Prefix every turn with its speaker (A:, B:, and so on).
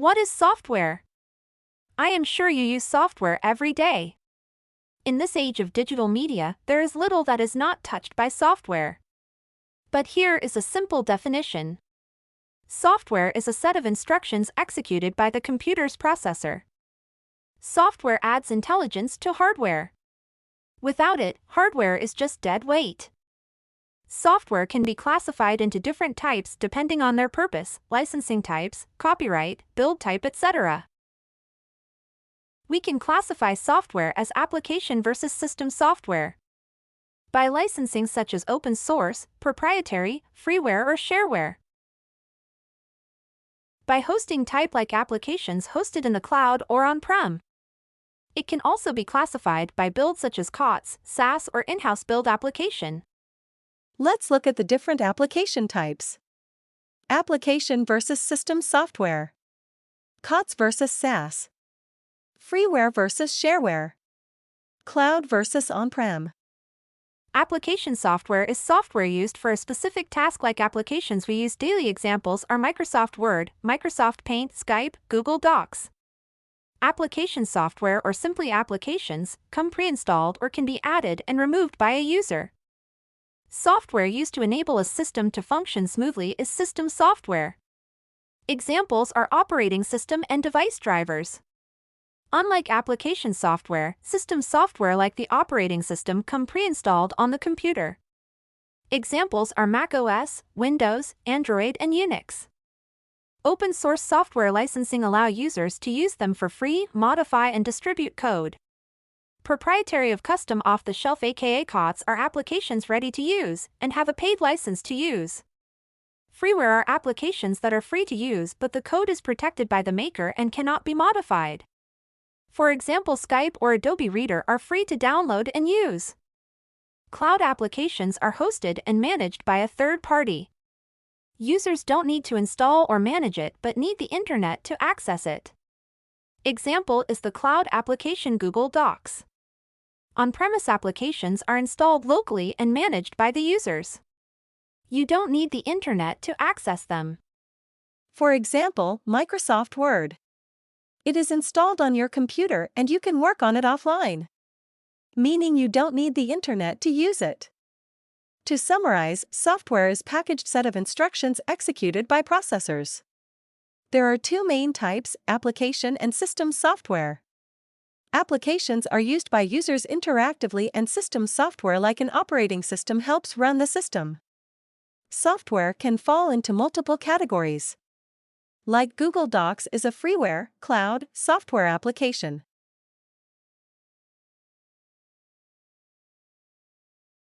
A: What is software? I am sure you use software every day. In this age of digital media, there is little that is not touched by software. But here is a simple definition. Software is a set of instructions executed by the computer's processor. Software adds intelligence to hardware. Without it, hardware is just dead weight. Software can be classified into different types depending on their purpose, licensing types, copyright, build type, etc. We can classify software as application versus system software. By licensing such as open source, proprietary, freeware or shareware. By hosting type like applications hosted in the cloud or on-prem. It can also be classified by build such as COTS, SaaS or in-house build application.
B: Let's look at the different application types. Application versus system software. COTS versus SaaS. Freeware versus shareware. Cloud versus on-prem.
A: Application software is software used for a specific task like applications we use daily. Examples are Microsoft Word, Microsoft Paint, Skype, Google Docs. Application software or simply applications come pre-installed or can be added and removed by a user. Software used to enable a system to function smoothly is system software. Examples are operating system and device drivers. Unlike application software, system software like the operating system come pre-installed on the computer. Examples are Mac OS, Windows, Android and Unix. Open source software licensing allow users to use them for free, modify and distribute code. Proprietary of custom off-the-shelf aka COTS are applications ready to use and have a paid license to use. Freeware are applications that are free to use but the code is protected by the maker and cannot be modified. For example, Skype or Adobe Reader are free to download and use. Cloud applications are hosted and managed by a third party. Users don't need to install or manage it but need the internet to access it. Example is the cloud application Google Docs. On-premise applications are installed locally and managed by the users. You don't need the internet to access them.
B: For example, Microsoft Word. It is installed on your computer and you can work on it offline. Meaning you don't need the internet to use it. To summarize, software is a packaged set of instructions executed by processors. There are two main types, application and system software. Applications are used by users interactively and system software like an operating system helps run the system. Software can fall into multiple categories. Like Google Docs is a freeware, cloud, software application.